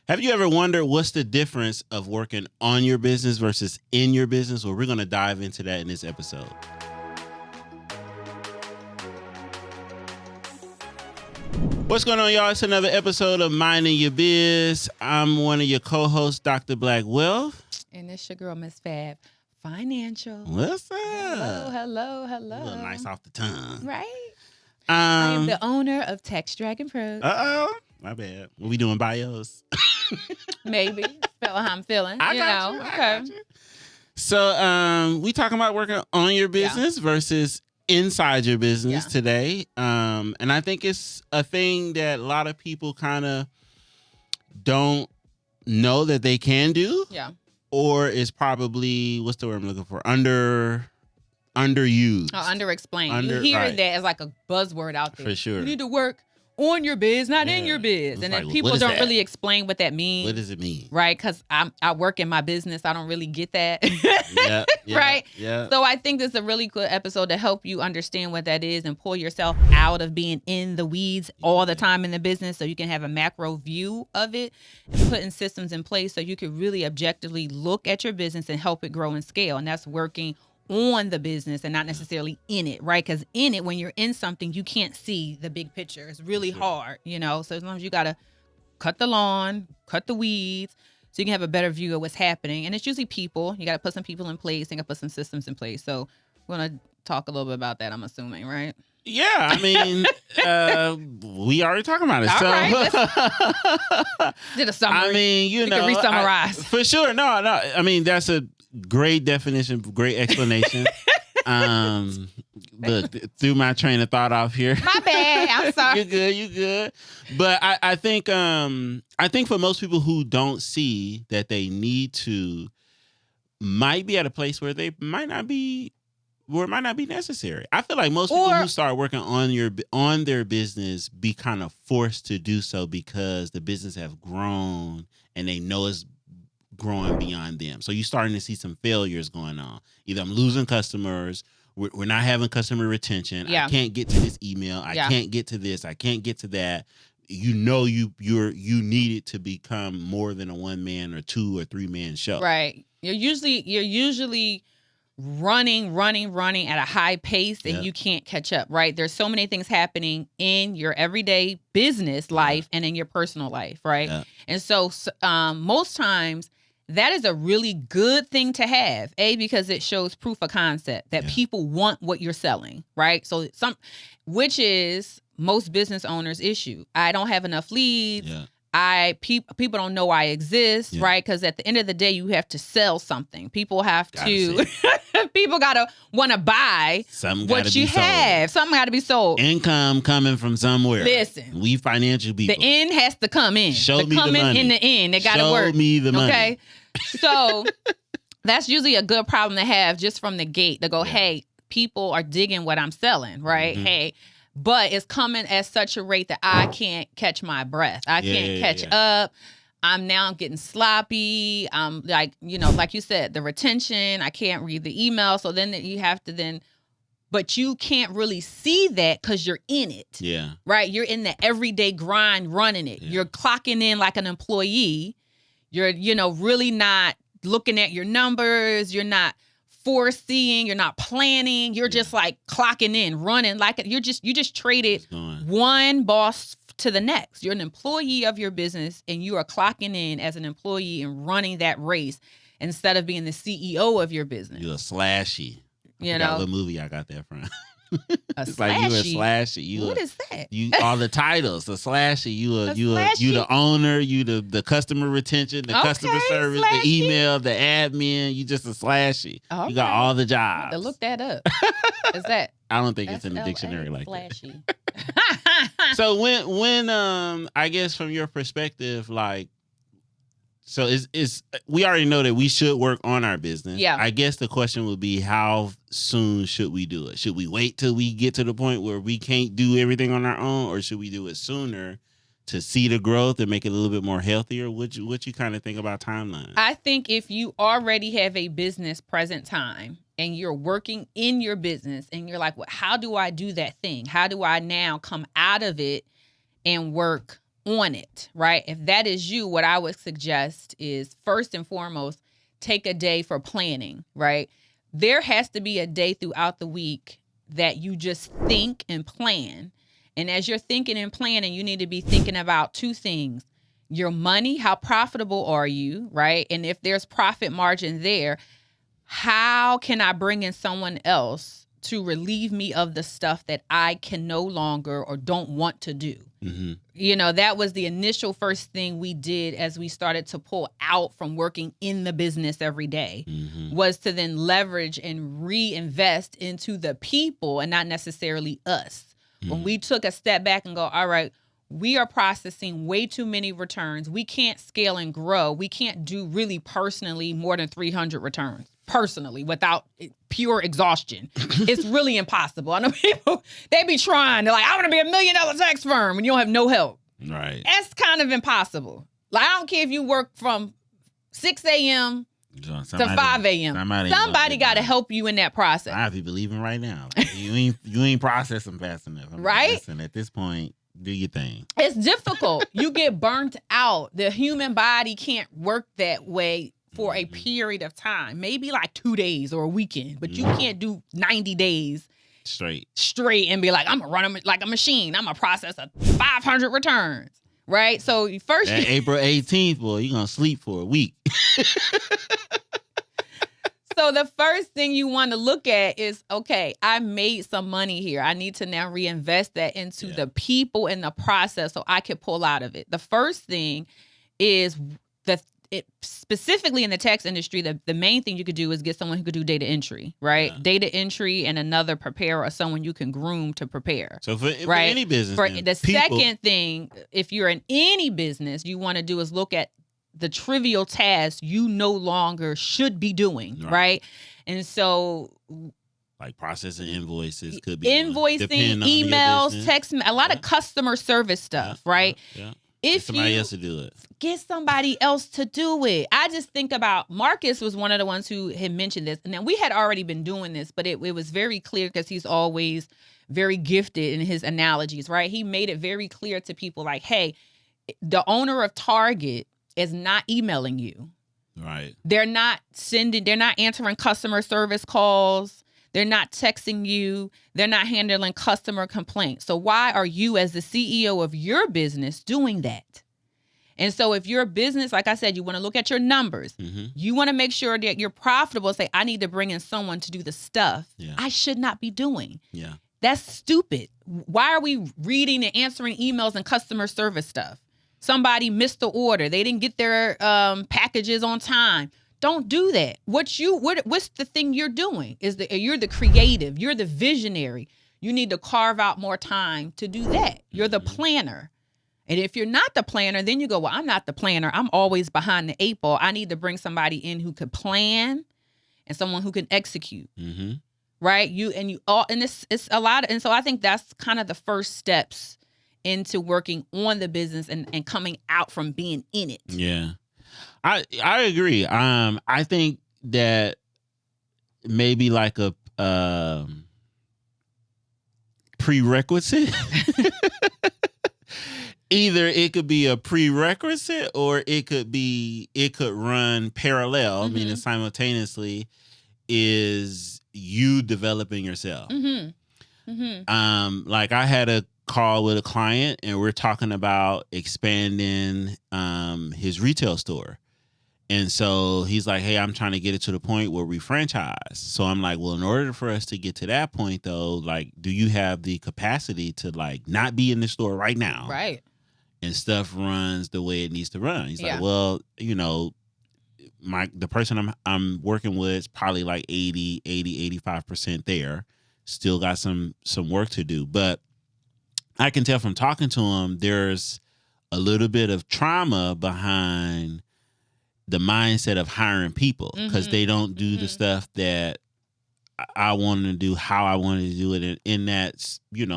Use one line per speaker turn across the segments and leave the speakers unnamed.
Have you ever wondered what's the difference of working on your business versus in your business? Well, we're going to dive into that in this episode. What's going on, y'all? It's another episode of Minding Your Biz. I'm one of your co-hosts, Dr. BlackWealth.
And it's your girl, Miss Fabfinancial.
What's up?
Hello.
A little nice off the tongue.
Right? I am the owner of Text Dragon Pro.
Uh-oh. My bad. What we doing, bios?
Maybe. Feel how I'm feeling.
I got you. So we talking about working on your business versus inside your business today. And I think it's a thing that a lot of people kind of don't know that they can do.
Yeah.
Or is probably, what's the word I'm looking for? Underused.
Oh, underexplained. You hear that as like a buzzword out there.
For sure.
You need to work on your biz, not in your biz. And then people don't really explain what that means.
What does it mean?
Right? Because I work in my business. I don't really get that. Right?
Yeah.
So I think this is a really good episode to help you understand what that is and pull yourself out of being in the weeds all the time in the business so you can have a macro view of it and putting systems in place so you can really objectively look at your business and help it grow and scale. And that's working on the business and not necessarily in it, right? Because in it, when you're in something, you can't see the big picture. It's really hard, So sometimes you got to cut the lawn, cut the weeds, so you can have a better view of what's happening. And it's usually people. You got to put some people in place. You got to put some systems in place. So we're going to talk a little bit about that, I'm assuming, right?
Yeah, I mean, we already talking about it.
All
so
right, did a summary.
I mean, you
can re-summarize.
For sure. No. I mean, that's a great definition, great explanation. Look, threw my train of thought off here.
My bad. I'm sorry.
You good. But I think for most people who don't see that they need to, might be at a place where they might not be. Where it might not be necessary. I feel like most people who start working on their business be kind of forced to do so because the business have grown and they know it's growing beyond them. So you're starting to see some failures going on. Either I'm losing customers, we're not having customer retention. I can't get to this email. I can't get to this. I can't get to that. You need it to become more than a 1-man or 2 or 3-man show.
Right. You're usually running at a high pace and you can't catch up, right? There's so many things happening in your everyday business life and in your personal life, right? Yeah. And so most times that is a really good thing to have, because it shows proof of concept that people want what you're selling, right? So which is most business owners' issue. I don't have enough leads. Yeah. People don't know I exist, right? Because at the end of the day, you have to sell something. People have to. People gotta want to buy what you have. Something got to be sold.
Income coming from somewhere.
Listen,
we financial people.
The end has to come in.
Show me the money.
In the end, it got to work.
Show me the money.
Okay, so that's usually a good problem to have just from the gate. To go, hey, people are digging what I'm selling, right? Mm-hmm. Hey. But it's coming at such a rate that I can't catch my breath. I can't catch up. I'm now getting sloppy. I'm like you said, the retention, I can't read the email. So then you have to but you can't really see that because you're in it.
Yeah.
Right? You're in the everyday grind running it. Yeah. You're clocking in like an employee. You're, really not looking at your numbers. You're not foreseeing, you're not planning, you're just like clocking in, running like you just traded one boss to the next. You're an employee of your business and you are clocking in as an employee and running that race instead of being the CEO of your business.
You're a slashy. What movie I got that from? It's
slashy.
Like you a slashy.
What is that?
You all the titles. The slashy. You the owner. You the customer retention, the customer service, slashy. The email, the admin. You just a slashy. Okay. You got all the jobs.
To look that up. Is that?
I don't think it's in the dictionary like
flashy.
That. So when I guess from your perspective, like. So is we already know that we should work on our business.
Yeah.
I guess the question would be, how soon should we do it? Should we wait till we get to the point where we can't do everything on our own, or should we do it sooner to see the growth and make it a little bit more healthier? What you kind of think about timeline?
I think if you already have a business present time and you're working in your business and you're like, well, how do I do that thing? How do I now come out of it and work on it, right? If that is you, what I would suggest is first and foremost, take a day for planning, right? There has to be a day throughout the week that you just think and plan. And as you're thinking and planning, you need to be thinking about two things. Your money, how profitable are you, right? And if there's profit margin there, how can I bring in someone else to relieve me of the stuff that I can no longer or don't want to do? Mm-hmm. You know, that was the initial first thing we did as we started to pull out from working in the business every day, was to then leverage and reinvest into the people and not necessarily us. When we took a step back and go, all right, we are processing way too many returns. We can't scale and grow. We can't do really personally more than 300 returns personally without pure exhaustion. It's really impossible. I know people, they be trying. They're like, I want to be $1 million tax firm and you don't have no help.
Right.
That's kind of impossible. Like, I don't care if you work from 6 a.m. to 5 a.m. Somebody got to help you in that process.
I have people leaving right now. you ain't processing fast enough.
Right?
Listen, at this point, do your thing.
It's difficult. You get burnt out. The human body can't work that way for a period of time. Maybe like 2 days or a weekend, but you can't do 90 days straight and be like, I'm going to run like a machine. I'm going to process 500 returns. Right? So first...
April 18th, boy, you're going to sleep for a week.
So the first thing you want to look at is, okay, I made some money here. I need to now reinvest that into the people in the process so I can pull out of it. The first thing is specifically in the tax industry, the main thing you could do is get someone who could do data entry, right? Yeah. Data entry and another preparer or someone you can groom to prepare.
So for any business,
second thing, if you're in any business, you want to do is look at the trivial tasks you no longer should be doing, right? And so,
like processing invoices could be
invoicing, emails, text, a lot of customer service stuff, right?
Yeah. If somebody else to do it,
get somebody else to do it. I just think about Marcus was one of the ones who had mentioned this, and then we had already been doing this, but it was very clear because he's always very gifted in his analogies, right? He made it very clear to people like, hey, the owner of Target is not emailing you.
Right.
They're not answering customer service calls. They're not texting you. They're not handling customer complaints. So why are you as the CEO of your business doing that? And so if your business, like I said, you want to look at your numbers. Mm-hmm. You want to make sure that you're profitable. Say, I need to bring in someone to do the stuff I should not be doing.
Yeah.
That's stupid. Why are we reading and answering emails and customer service stuff? Somebody missed the order. They didn't get their packages on time. Don't do that. What's the thing you're doing? You're the creative. You're the visionary. You need to carve out more time to do that. You're the planner. And if you're not the planner, then you go, well, I'm not the planner. I'm always behind the 8 ball. I need to bring somebody in who could plan and someone who can execute. Mm-hmm. Right? It's a lot. And so I think that's kind of the first steps into working on the business and coming out from being in it.
Yeah. I agree. I think that maybe like a prerequisite. Either it could be a prerequisite or it could run parallel, meaning simultaneously, is you developing yourself. Mm-hmm. Mm-hmm. Like I had a call with a client and we're talking about expanding his retail store. And so he's like, hey, I'm trying to get it to the point where we franchise. So I'm like, well, in order for us to get to that point, though, like, do you have the capacity to like not be in the store right now?
Right.
And stuff runs the way it needs to run. He's like, well, the person I'm working with is probably like 85% there. Still got some work to do. But I can tell from talking to him, there's a little bit of trauma behind the mindset of hiring people because they don't do the stuff that I wanted to do, how I wanted to do it in that,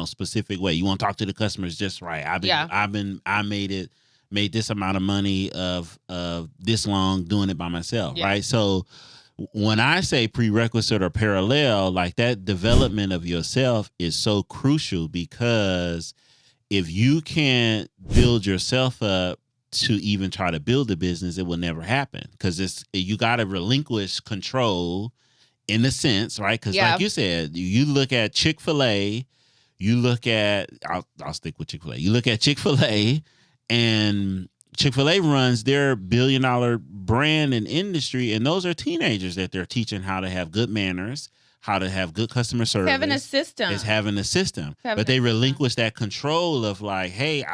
specific way. You want to talk to the customers just right. I made this amount of money of this long doing it by myself. Yeah. Right. So when I say prerequisite or parallel, like that development of yourself is so crucial because if you can't build yourself up to even try to build a business, it will never happen, because you got to relinquish control in a sense, right? Because like you said, you look at Chick-fil-A, you look at, I'll stick with Chick-fil-A. You look at Chick-fil-A, and Chick-fil-A runs their billion-dollar brand and industry, and those are teenagers that they're teaching how to have good manners, how to have good customer service.
Having a system.
It's having a system. But they relinquish that control of like, hey,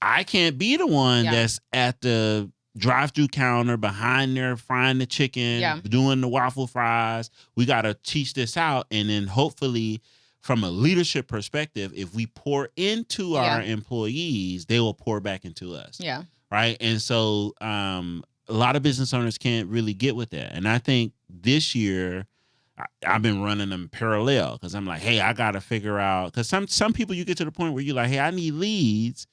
I can't be the one that's at the drive-through counter behind there frying the chicken, doing the waffle fries. We got to teach this out. And then hopefully from a leadership perspective, if we pour into our employees, they will pour back into us.
Yeah.
Right. And so a lot of business owners can't really get with that. And I think this year I've been running them parallel, because I'm like, hey, I got to figure out, because some people you get to the point where you're like, hey, I need leads,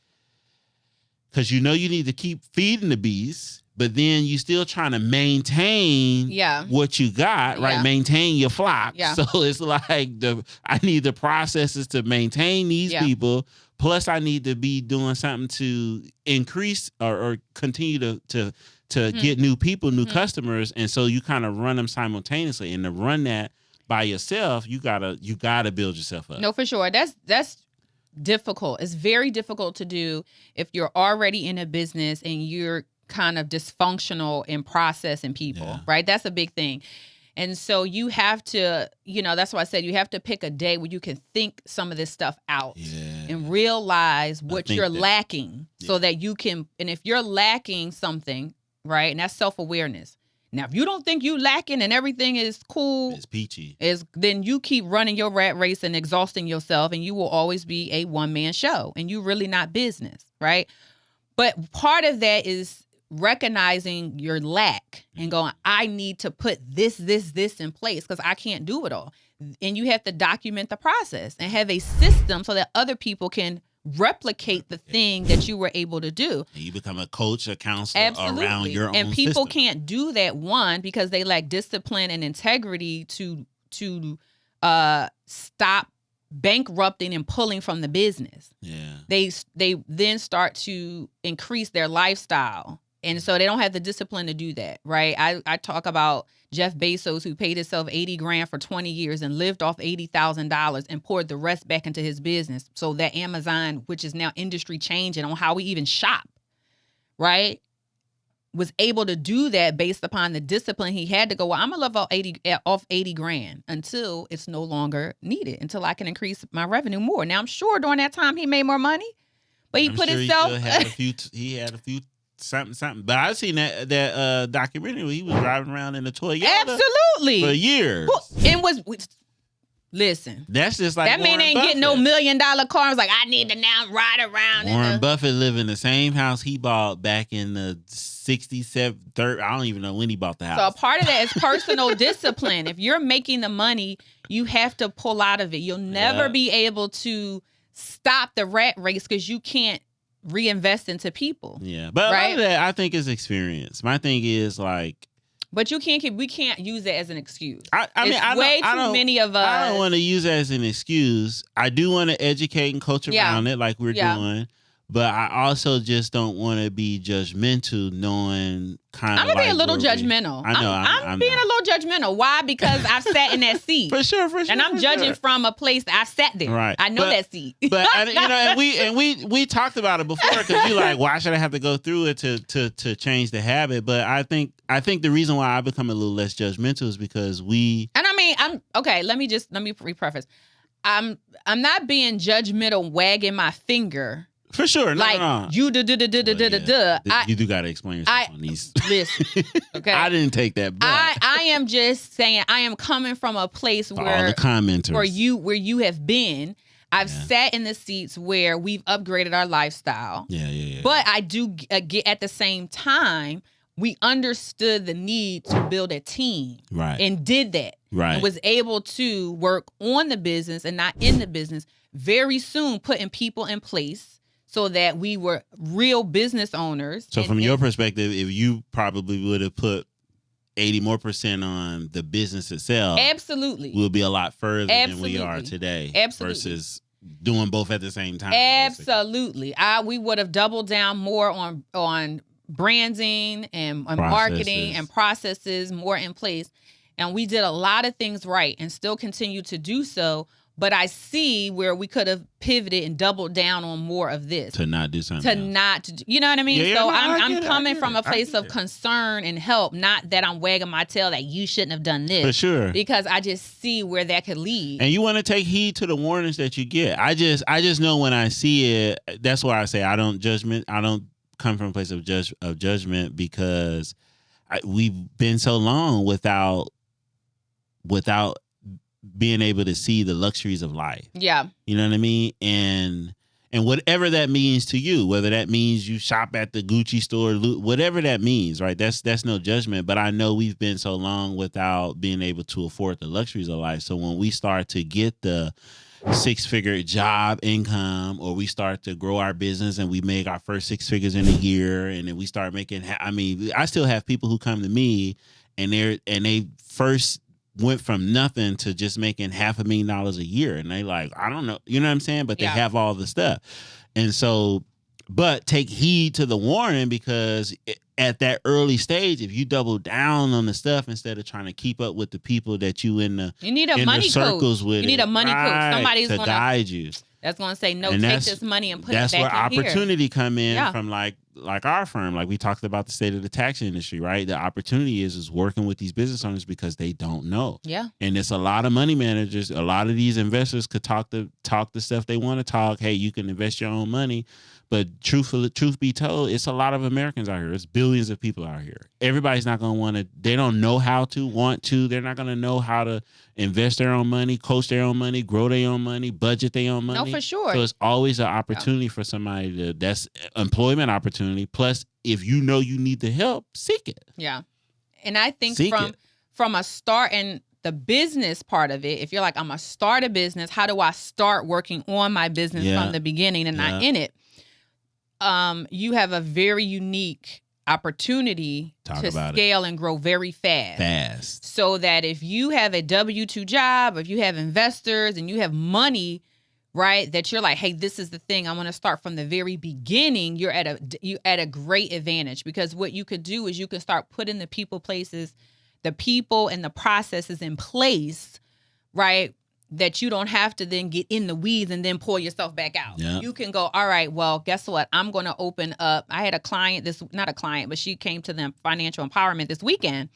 because you need to keep feeding the beast, but then you still trying to maintain what you got, right? Maintain your flock. Yeah. So it's like I need the processes to maintain these people. Plus, I need to be doing something to increase or continue to get new people, new customers. And so you kind of run them simultaneously. And to run that by yourself, you gotta build yourself up.
No, for sure. That's difficult. It's very difficult to do if you're already in a business and you're kind of dysfunctional in processing people, right? That's a big thing. And so you have to, that's why I said you have to pick a day where you can think some of this stuff out and realize what you're lacking so that you can, and if you're lacking something, right? And that's self-awareness. Now, if you don't think you lacking and everything is cool,
it's peachy,
then you keep running your rat race and exhausting yourself, and you will always be a one-man show, and you really not business, right? But part of that is recognizing your lack and going, I need to put this in place because I can't do it all. And you have to document the process and have a system so that other people can replicate the thing that you were able to do.
And you become a coach, a counselor around your own
and people
system.
Can't do that, one, because they lack discipline and integrity to stop bankrupting and pulling from the business.
Yeah.
They then start to increase their lifestyle. And so they don't have the discipline to do that, right? I talk about Jeff Bezos, who paid himself $80,000 for 20 years and lived off $80,000 and poured the rest back into his business. So that Amazon, which is now industry changing on how we even shop, right, was able to do that based upon the discipline he had to go, well, I'm going to live off $80,000 until it's no longer needed, until I can increase my revenue more. Now, I'm sure during that time he made more money, but he put himself...
He had a few something. But I've seen that documentary where he was driving around in a Toyota.
Absolutely.
For years.
Listen.
That's just like
that
Warren
man ain't
Buffett.
getting no $1 million car. It's like, I need to now ride around.
Warren Buffett lived in the same house he bought back in the 67, 30. I don't even know when he bought the house.
So a part of that is personal discipline. If you're making the money, you have to pull out of it. You'll never be able to stop the rat race because you can't reinvest into people.
Yeah. But a lot of that I think is experience. My thing is like,
but we can't use it as an excuse.
I mean,
way too many of us.
I don't want to use it as an excuse. I do want to educate and coach around it like we're doing. But I also just don't want to be judgmental, knowing kind of.
I'm gonna be a little judgmental.
I know.
I'm being a little judgmental. Why? Because I've sat in that seat.
For sure.
And I'm judging from a place that I sat there.
Right.
I know that seat.
But and we talked about it before because you're like, why should I have to go through it to change the habit? But I think the reason why I become a little less judgmental is because we.
And I mean, I'm okay. Let me preface. I'm not being judgmental, wagging my finger.
For sure. No.
You do.
You do got to explain yourself on these.
Listen, okay.
I didn't take that back.
I am just saying I am coming from a place
all the commenters.
where you have been. I've sat in the seats where we've upgraded our lifestyle.
Yeah.
But I do get at the same time, we understood the need to build a team.
Right.
And did that.
Right.
And was able to work on the business and not in the business very soon, putting people in place so that we were real business owners.
So from your perspective, if you probably would have put 80% more on the business itself,
absolutely,
we'll be a lot further than we are today.
Absolutely.
Versus doing both at the same time.
Absolutely. We would have doubled down more on branding and marketing and processes more in place. And we did a lot of things right and still continue to do so. But I see where we could have pivoted and doubled down on more of this.
To not do something.
You know what I mean?
Yeah,
so
no,
I'm coming from a place of concern and help, not that I'm wagging my tail that you shouldn't have done this.
For sure.
Because I just see where that could lead.
And you want to take heed to the warnings that you get. I just know when I see it, that's why I say I don't come from a place of judgment, because we've been so long without being able to see the luxuries of life.
Yeah.
You know what I mean? And whatever that means to you, whether that means you shop at the Gucci store, whatever that means, right? That's no judgment. But I know we've been so long without being able to afford the luxuries of life. So when we start to get the 6-figure job income, or we start to grow our business and we make our first 6 figures in a year, and then we start making, I still have people who come to me and they first went from nothing to just making $500,000 a year. And they like, I don't know, you know what I'm saying? But they have all the stuff. And so, but take heed to the warning, because at that early stage, if you double down on the stuff instead of trying to keep up with the people that you
need a money
circles
coach.
with,
you need a money coach. Somebody's
to guide you.
That's going to say, no, take this money and put it back in here.
That's where opportunity come in from like our firm. Like we talked about the state of the tax industry, right? The opportunity is working with these business owners because they don't know.
Yeah.
And it's a lot of money managers. A lot of these investors could talk the stuff they want to talk. Hey, you can invest your own money. But truth be told, it's a lot of Americans out here. It's billions of people out here. Everybody's not going to want to, they don't know how to, want to. They're not going to know how to invest their own money, coach their own money, grow their own money, budget their own money.
No, for sure.
So it's always an opportunity for somebody that's employment opportunity. Plus, if you know you need the help, seek it.
Yeah. And I think from a start and the business part of it, if you're like, I'm going to start a business, how do I start working on my business from the beginning and not in it? You have a very unique opportunity to scale and grow very fast. So that if you have a W-2 job, if you have investors and you have money, right, that you're like, hey, this is the thing, I'm going to start from the very beginning, you're at a great advantage, because what you could do is you can start putting the people and the processes in place, right, that you don't have to then get in the weeds and then pull yourself back out. Yeah. You can go, all right, well, guess what? I'm going to open up. I had a client, not a client, but she came to the financial empowerment this weekend.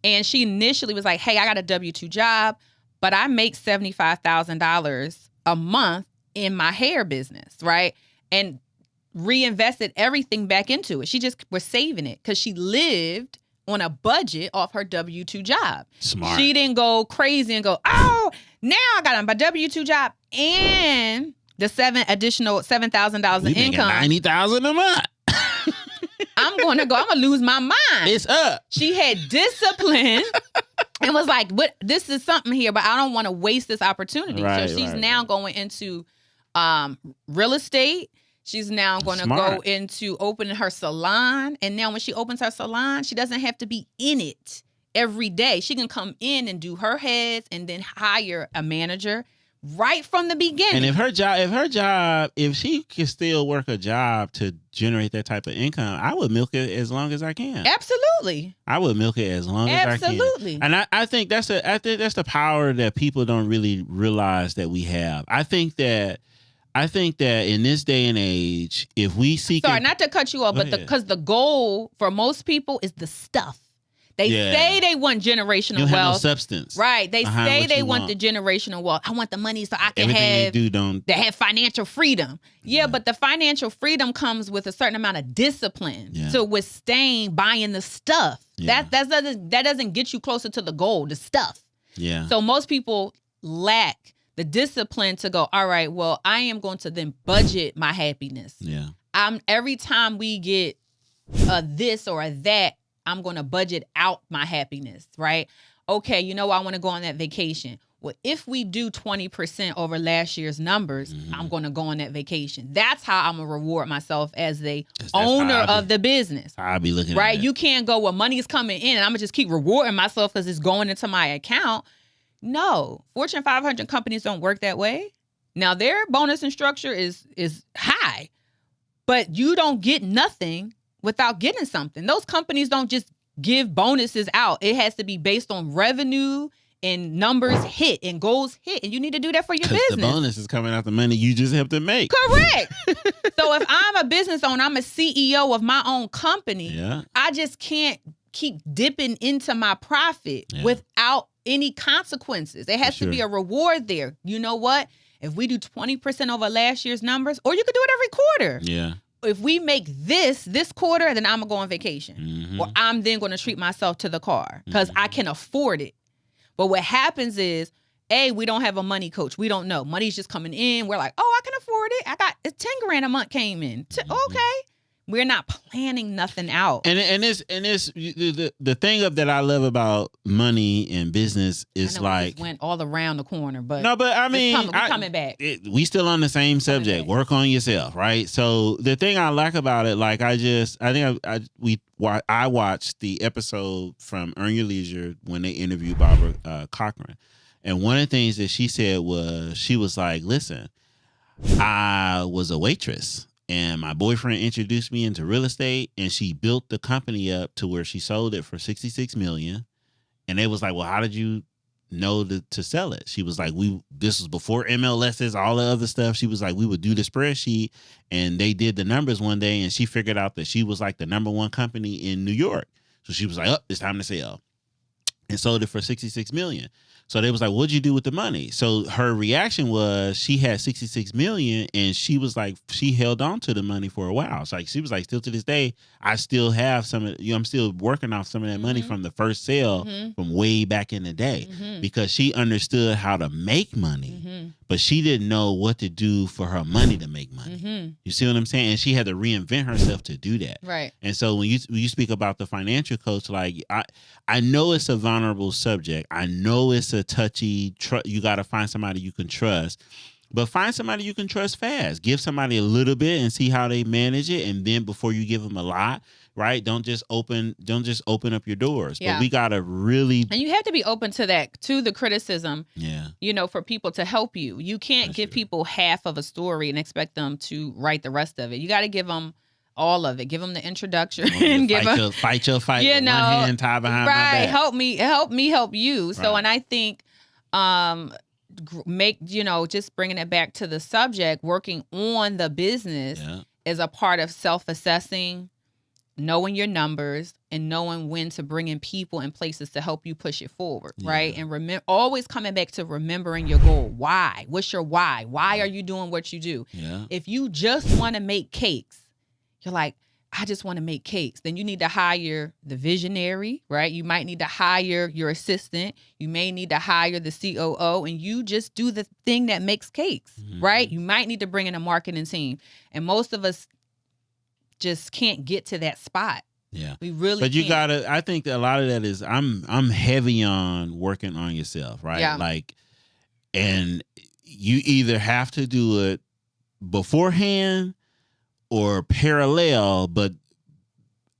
And she initially was like, hey, I got a W-2 job, but I make $75,000 a month in my hair business, right? And reinvested everything back into it. She just was saving it because she lived on a budget off her W-2 job.
Smart.
She didn't go crazy and go, oh, now I got my W-2 job and the additional $7,000 in income.
$90,000 a month.
I'm going to lose my mind.
It's up.
She had discipline and was like, "What? This is something here, but I don't want to waste this opportunity." So she's now going into real estate. She's now going to go into opening her salon. And now when she opens her salon, she doesn't have to be in it every day. She can come in and do her heads and then hire a manager right from the beginning.
And if she can still work a job to generate that type of income, I would milk it as long as I can.
Absolutely.
I would milk it as long as I can.
Absolutely.
And I think that's the power that people don't really realize that we have. I think that in this day and age, if we seek...
Sorry, not to cut you off, but because the goal for most people is the stuff. They say they want generational wealth.
Have no substance.
Right. They say they want the generational wealth. I want the money so I can
they
have financial freedom. Yeah, but the financial freedom comes with a certain amount of discipline to withstand buying the stuff. Yeah. That doesn't get you closer to the goal, the stuff.
Yeah.
So most people lack the discipline to go, all right, well, I am going to then budget my happiness.
Yeah.
Every time we get this or that, I'm going to budget out my happiness, right? Okay, I want to go on that vacation. Well, if we do 20% over last year's numbers, I'm going to go on that vacation. That's how I'm going to reward myself as the owner of the business.
I'll be looking
right?
at it.
You can't go, well, money's coming in and I'm going to just keep rewarding myself because it's going into my account. No, Fortune 500 companies don't work that way. Now their bonus and structure is high, but you don't get nothing without getting something. Those companies don't just give bonuses out. It has to be based on revenue and numbers hit and goals hit, and you need to do that for your business.
The bonus is coming out the money you just have to make.
Correct. So if I'm a business owner, I'm a CEO of my own company.
Yeah.
I just can't keep dipping into my profit without any consequences. There has to be a reward there. You know what? If we do 20% over last year's numbers, or you could do it every quarter.
Yeah.
If we make this quarter, then I'm going to go on vacation.
Mm-hmm.
Or I'm then going to treat myself to the car because I can afford it. But what happens is, we don't have a money coach. We don't know. Money's just coming in. We're like, I can afford it. I got $10,000 a month came in. Okay. We're not planning nothing out.
And the thing that I love about money and business is
we just went all around the corner, but
I mean,
we're coming back.
We still on the same subject. Work on yourself, right? So the thing I like about it, like I watched the episode from Earn Your Leisure when they interviewed Barbara Cochran, and one of the things that she said was she was like, "Listen, I was a waitress." And my boyfriend introduced me into real estate, and she built the company up to where she sold it for $66 million. And they was like, "Well, how did you know to sell it?" She was like, this was before MLSs, all the other stuff. She was like, we would do the spreadsheet, and they did the numbers one day, and she figured out that she was like the number one company in New York. So she was like, it's time to sell. And sold it for $66 million. So they was like, "What'd you do with the money?" So her reaction was she had $66 million, and she was like, she held on to the money for a while. So like she was like, still to this day, I still have some of, I'm still working off some of that money from the first sale from way back in the day because she understood how to make money, but she didn't know what to do for her money to make money. You see what I'm saying? And she had to reinvent herself to do that.
Right.
And so when you speak about the financial coach, like I know it's a vulnerable subject. I know it's a touchy, you got to find somebody you can trust, but find somebody you can trust fast. Give somebody a little bit and see how they manage it. And then before you give them a lot, right? Don't just open up your doors.
Yeah.
But we got to really,
and you have to be open to that, to the criticism,
yeah,
for people to help you. You can't give people half of a story and expect them to write the rest of it. You got to give them all of it. Give them the introduction and
fight your fight with one hand tied behind my back.
Help me help you. So, and I think, just bringing it back to the subject, working on the business is a part of self-assessing, knowing your numbers, and knowing when to bring in people and places to help you push it forward, right? And always coming back to remembering your goal. Why? What's your why? Why are you doing what you do?
Yeah.
If you just want to make cakes, you're like, I just want to make cakes. Then you need to hire the visionary, right? You might need to hire your assistant. You may need to hire the COO, and you just do the thing that makes cakes, right? You might need to bring in a marketing team. And most of us just can't get to that spot.
Yeah.
We really
But you
can't.
gotta, I think that a lot of that is I'm heavy on working on yourself, right?
Yeah.
Like, and you either have to do it beforehand or parallel, but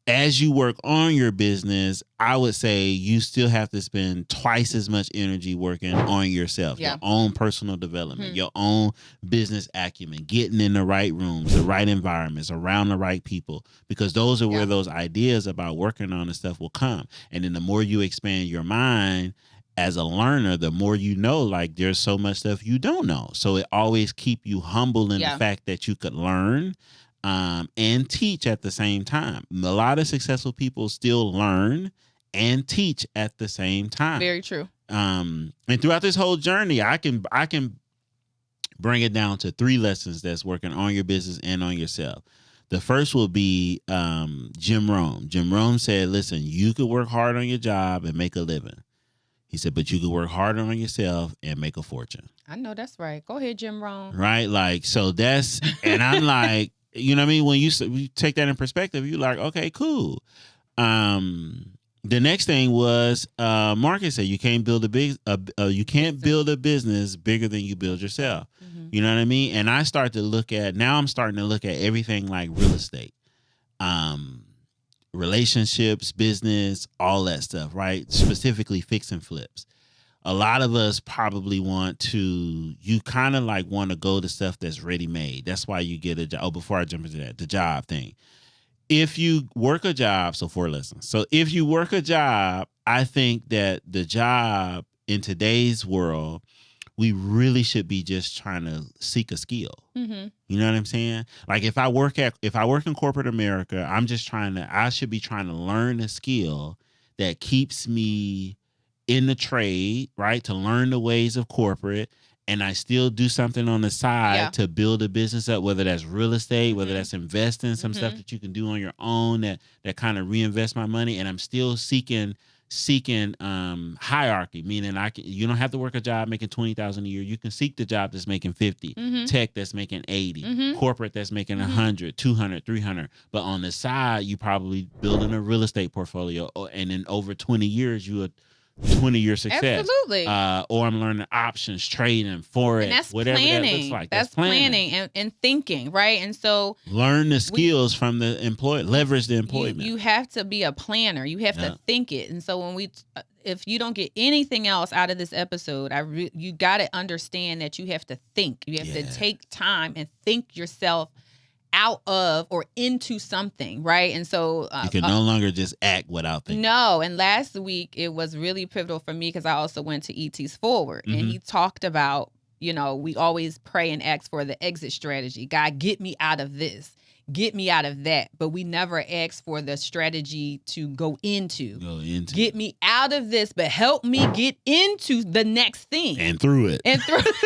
as you work on your business, I would say you still have to spend twice as much energy working on yourself, your own personal development, your own business acumen, getting in the right rooms, the right environments, around the right people, because those are where those ideas about working on the stuff will come. And then the more you expand your mind as a learner, the more you know, like there's so much stuff you don't know. So it always keep you humble in the fact that you could learn and teach at the same time. A lot of successful people still learn and teach at the same time.
Very true.
And throughout this whole journey, I can bring it down to 3 lessons that's working on your business and on yourself. The first will be Jim Rohn. Jim Rohn said, listen, you could work hard on your job and make a living. He said, but you could work harder on yourself and make a fortune.
I know that's right. Go ahead, Jim Rohn.
Right? Like, so that's, and I'm like, you know what I mean? When you take that in perspective, you're like, okay, cool. The next thing was Marcus said you can't build build a business bigger than you build yourself. You know what I mean? And I'm starting to look at everything like real estate, relationships, business, all that stuff, right? Specifically fix and flips. a lot of us probably you kind of like want to go to stuff that's ready made. That's why you get a job. Oh, before I jump into that, the job thing. If you work a job, so 4 lessons. So if you work a job, I think that the job in today's world, we really should be just trying to seek a skill. Mm-hmm. You know what I'm saying? Like if I work in corporate America, I should be trying to learn a skill that keeps me in the trade, right? To learn the ways of corporate. And I still do something on the side to build a business up, whether that's real estate, whether that's investing, some stuff that you can do on your own that kind of reinvest my money. And I'm still seeking hierarchy, meaning you don't have to work a job making $20,000 a year. You can seek the job that's making 50, tech that's making 80, corporate that's making 100, 200, 300. But on the side, you probably building a real estate portfolio, and in over 20 years, you 20-year success.
Absolutely.
Or I'm learning options, trading, forex,
and that's
whatever
planning.
that looks like.
That's planning and thinking, right? And so
learn the skills from the employer, leverage the employment.
You have to be a planner. You have to think it. And so if you don't get anything else out of this episode, you got to understand that you have to think. You have to take time and think yourself out of or into something, right? And so
you can no longer just act without thinking.
No, and last week it was really pivotal for me because I also went to ET's Forward, and he talked about, we always pray and ask for the exit strategy. God, get me out of this. Get me out of that. But we never ask for the strategy to go into. Get me out of this, but help me get into the next thing.
And through it.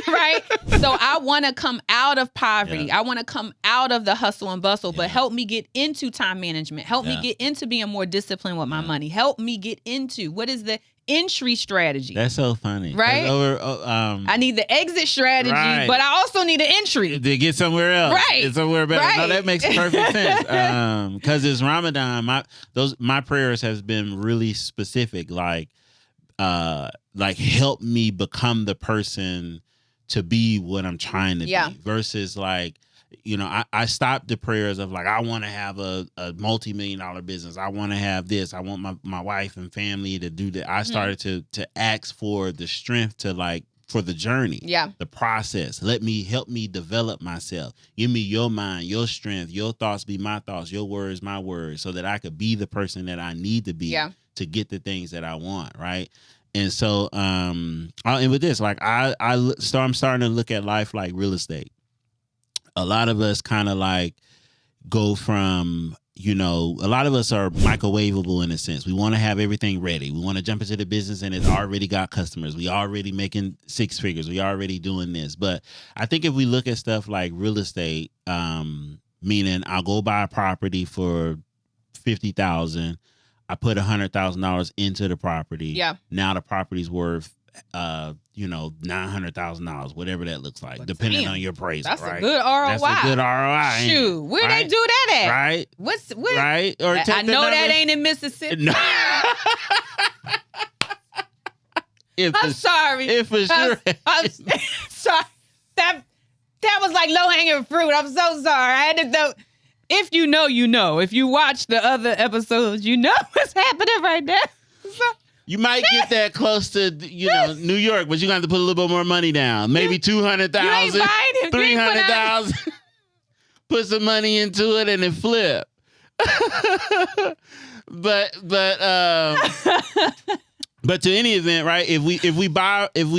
Right? So I want to come out of poverty. Yeah. I want to come out of the hustle and bustle, but help me get into time management. Help me get into being more disciplined with my money. Help me get into what is the entry strategy.
That's so funny.
Right? I need the exit strategy, but I also need an entry.
To get somewhere else.
Right.
It's somewhere better. Right. No, that makes perfect sense. Because it's Ramadan, my prayers has been really specific. Like help me become the person to be what I'm trying to be. Versus like, I stopped the prayers of like, I want to have a multi-million-dollar business. I want to have this. I want my wife and family to do that. I started to ask for the strength to like, for the journey, the process. Help me develop myself. Give me your mind, your strength, your thoughts be my thoughts, your words, my words, so that I could be the person that I need to be to get the things that I want. Right. And so, and with this, like I'm starting to look at life like real estate. A lot of us kind of like go from, a lot of us are microwavable in a sense. We want to have everything ready. We want to jump into the business and it's already got customers. We already making 6 figures. We already doing this. But I think if we look at stuff like real estate, meaning I'll go buy a property for $50,000. I put $100,000 into the property. Yeah. Now the property's worth $900,000, whatever that looks like, depending on your appraisal.
That's
right?
A good ROI.
That's a good ROI.
Shoot, where they do that at?
Right.
What?
Right. Or
I know that ain't in Mississippi.
No.
I'm sorry.
If for sure.
I'm sorry. That was like low hanging fruit. I'm so sorry. I had to know. If you know, you know. If you watch the other episodes, you know what's happening right now.
You might get that close to, New York, but you're going to have to put a little bit more money down. Maybe $200,000, $300,000. Put some money into it and then flip. But to any event, right? If we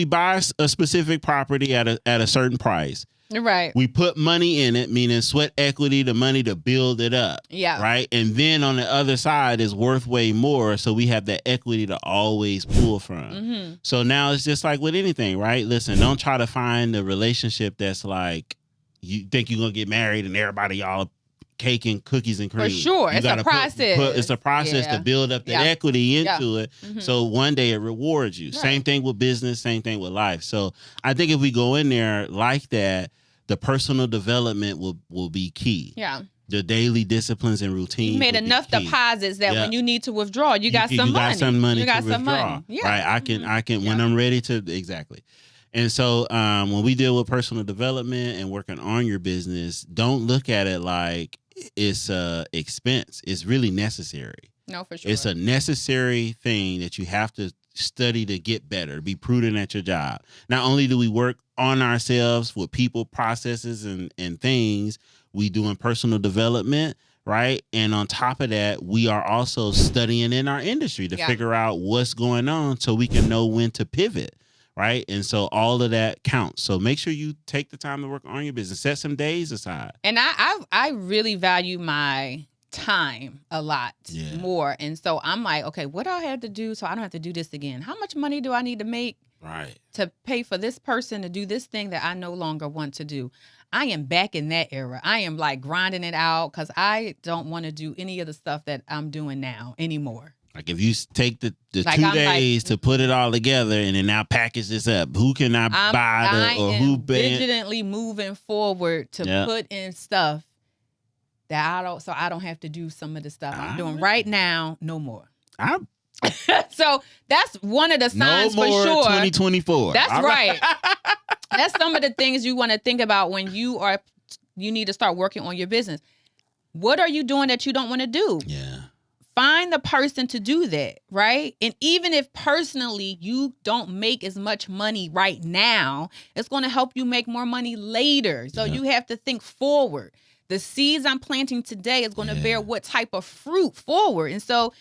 buy a specific property at a certain price,
right,
we put money in it, meaning sweat equity, the money to build it up.
Yeah.
Right. And then on the other side is worth way more. So we have the equity to always pull from. Mm-hmm. So now it's just like with anything, right? Listen, don't try to find a relationship that's like you think you're gonna get married and everybody y'all cake and cookies and cream.
For sure. It's a process.
It's a process to build up the equity into it. Mm-hmm. So one day it rewards you. Right. Same thing with business, same thing with life. So I think if we go in there like that, the personal development will be key. Yeah. The daily disciplines and routines.
You made enough deposits that when you need to withdraw, you got some money.
You got some money
to withdraw.
Yeah. Right. I can when I'm ready to, exactly. And so when we deal with personal development and working on your business, don't look at it like it's a expense. It's really necessary.
No, for sure.
It's a necessary thing that you have to study to get better, be prudent at your job. Not only do we work on ourselves with people, processes, and things, we doing personal development, right? And on top of that, we are also studying in our industry to figure out what's going on so we can know when to pivot, right? And so all of that counts. So make sure you take the time to work on your business. Set some days aside.
And I really value my time a lot more. And so I'm like, okay, what do I have to do so I don't have to do this again? How much money do I need to make to pay for this person to do this thing that I no longer want to do? I am back in that era. I am like grinding it out because I don't want to do any of the stuff that I'm doing now anymore.
Like if you take the like 2 days to put it all together and then now package this up, who can I buy or who
diligently moving forward to put in stuff that I don't have to do some of the stuff I'm doing right now no more. So that's one of the signs for sure.
2024.
That's right. That's some of the things you want to think about when you need to start working on your business. What are you doing that you don't want to do?
Yeah.
Find the person to do that, right? And even if personally you don't make as much money right now, it's going to help you make more money later. So you have to think forward. The seeds I'm planting today is going to bear what type of fruit forward. And so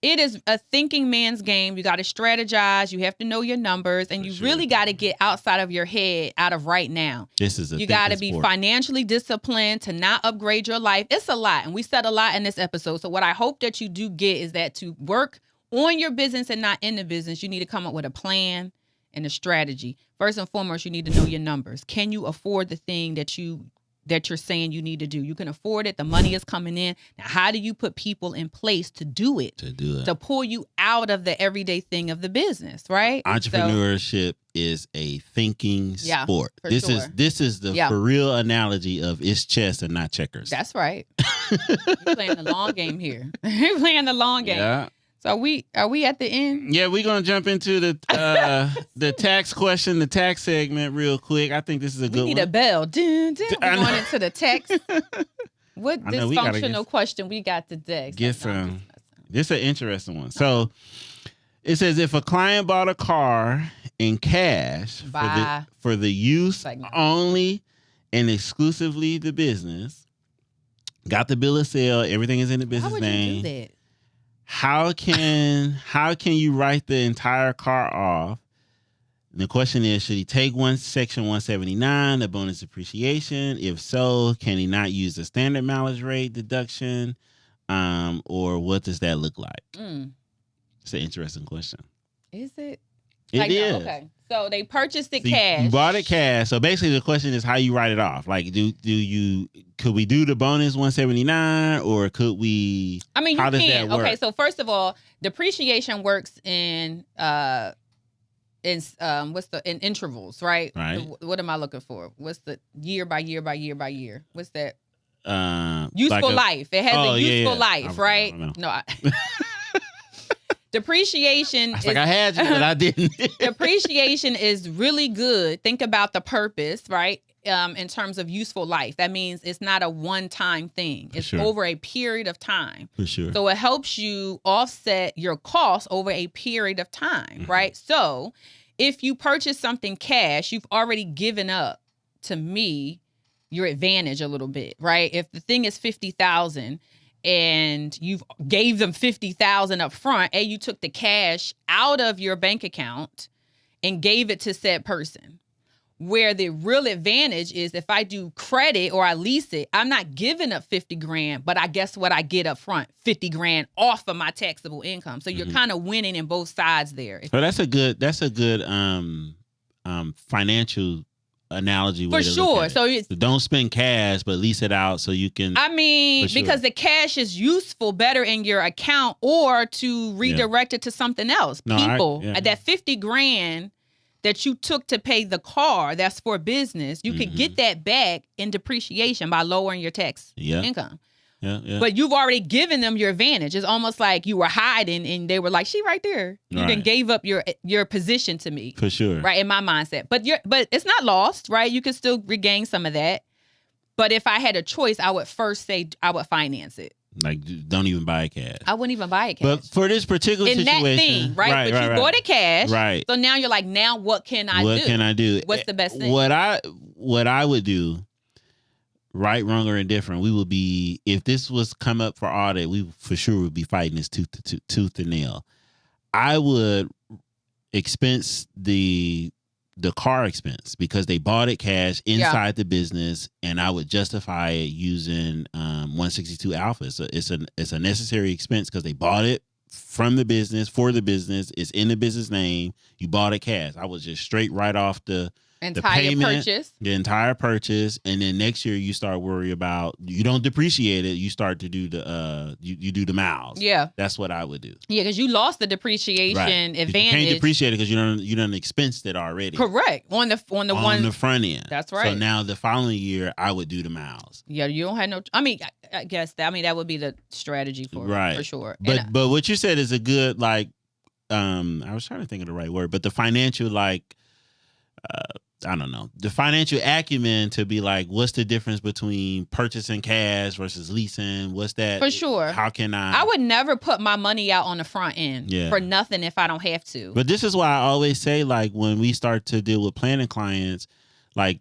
it is a thinking man's game. You got to strategize. You have to know your numbers, and you really got to get outside of your head, out of right now.
You
got to be financially disciplined to not upgrade your life. It's a lot, and we said a lot in this episode. So what I hope that you do get is that to work on your business and not in the business, you need to come up with a plan and a strategy. First and foremost, you need to know your numbers. Can you afford the thing that you're saying you need to do? You can afford it. The money is coming in. Now, how do you put people in place to do it? To pull you out of the everyday thing of the business, right?
Entrepreneurship is a thinking sport. This is the for real analogy of it's chess and not checkers.
That's right. You're playing the long game here. You're playing the long game. Yeah. So are we at the end?
Yeah, we're gonna jump into the tax question, the tax segment, real quick. I think this is a good one.
We need a bell. Dun, dun. We're going into the tax. What dysfunctional question we got today?
Get some. This is an interesting one. So it says if a client bought a car in cash for the use only and exclusively the business, got the bill of sale, everything is in the business name.
How would you do that?
How can you write the entire car off? And the question is, should he take Section 179, the bonus depreciation? If so, can he not use the standard mileage rate deduction? Or what does that look like? It's an interesting question.
Is it?
It is.
Okay. So they purchased it cash.
You bought it cash. So basically the question is how you write it off. Like, could we do the bonus 179 or could we?
I mean, how does that work? Okay. So first of all, depreciation works in intervals, right?
Right.
What am I looking for? What's the year by year by year by year? What's that? Useful life. It has a useful life, right? No. Depreciation.
I had you, but I didn't.
Depreciation is really good. Think about the purpose, right? In terms of useful life. That means it's not a one-time thing. It's over a period of time.
For sure.
So it helps you offset your costs over a period of time, right? So if you purchase something cash, you've already given up, to me, your advantage a little bit, right? If the thing is $50,000 and you gave them $50,000 up front, and you took the cash out of your bank account and gave it to said person. Where the real advantage is if I do credit or I lease it, I'm not giving up $50,000, but I guess what I get up front, $50,000 off of my taxable income. So you're kind of winning in both sides there.
So that's a good financial analogy
for sure. So
don't spend cash, but lease it out so you can.
I mean, because the cash is useful better in your account or to redirect it to something else. That $50,000 that you took to pay the car, that's for business. You could get that back in depreciation by lowering your tax income.
Yeah.
But you've already given them your advantage. It's almost like you were hiding and they were like, she right there. You then gave up your position to me.
For sure.
Right, in my mindset. But it's not lost, right? You can still regain some of that. But if I had a choice, I would first say I would finance it.
Like, don't even buy it cash.
I wouldn't even buy it cash.
But for this particular
in
situation,
that thing, right? But you bought it cash,
right?
So now you're like, now what can I do?
What can I do?
What's the best thing?
What I would do, right, wrong, or indifferent, we would be, if this was come up for audit, we for sure would be fighting this tooth and nail. I would expense the car expense because they bought it cash inside the business, and I would justify it using 162 Alpha. So it's a necessary expense because they bought it from the business for the business. It's in the business name. You bought it cash. I would just straight write off the entire purchase, and then next year you start worry about, you don't depreciate it, you start to do the you do the miles.
Yeah,
that's what I would do.
Yeah, because you lost the depreciation advantage. You
can't depreciate it because you done expensed it already.
Correct, on the
front end.
That's right.
So now the following year I would do the miles.
Yeah, you don't have no. I mean, I guess that would be the strategy for sure.
But what you said is a good, like, I was trying to think of the right word, but the financial, like, I don't know, the financial acumen to be like, what's the difference between purchasing cash versus leasing? What's that?
For sure.
How can I
would never put my money out on the front end for nothing if I don't have to.
But this is why I always say, like, when we start to deal with planning clients, like,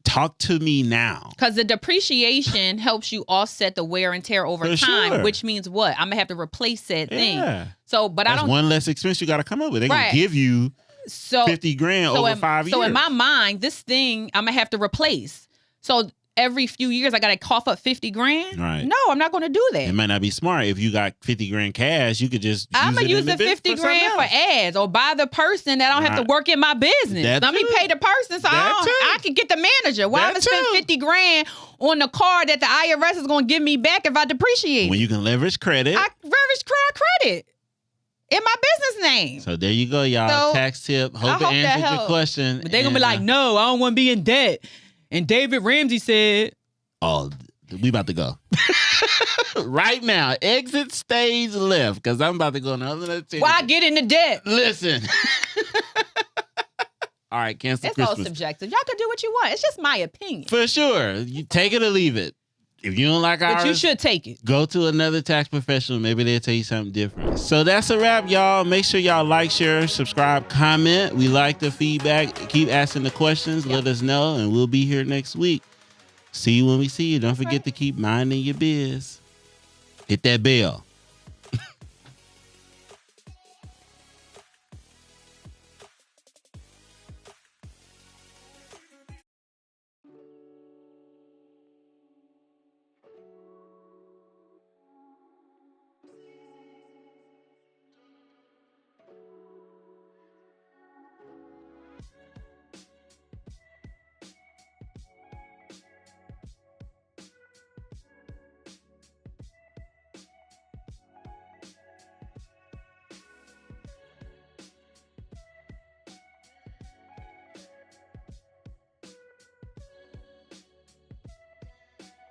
talk to me now.
Because the depreciation helps you offset the wear and tear over time, which means what? I'm going to have to replace that thing. So, but that's
one less expense you got to come up with. They're going to give you $50,000 over 5 years.
So in my mind, this thing I'm gonna have to replace. So every few years I gotta cough up $50,000.
Right.
No, I'm not gonna do that.
It might not be smart. If you got $50,000 cash, you could just
I'm gonna use the $50,000 for ads, or buy the person that I don't have to work in my business. Let me pay the person so I can get the manager. Why I'm gonna spend $50,000 on the car that the IRS is gonna give me back if I depreciate?
When you can leverage credit.
I leverage credit in my business name.
So there you go, y'all. So, tax tip. Hope it answered your question.
But they're going to be like, no, I don't want to be in debt. And David Ramsey said...
Oh, we about to go. Right now. Exit stage left, because I'm about to go on another thing.
Why get into debt?
Listen. All right, cancel Christmas.
It's all subjective. Y'all can do what you want. It's just my opinion.
For sure. You take it or leave it. If you don't like ours,
but you should take it.
Go to another tax professional. Maybe they'll tell you something different. So that's a wrap, y'all. Make sure y'all like, share, subscribe, comment. We like the feedback. Keep asking the questions. Let us know, and we'll be here next week. See you when we see you. Don't forget to keep minding your biz. Hit that bell.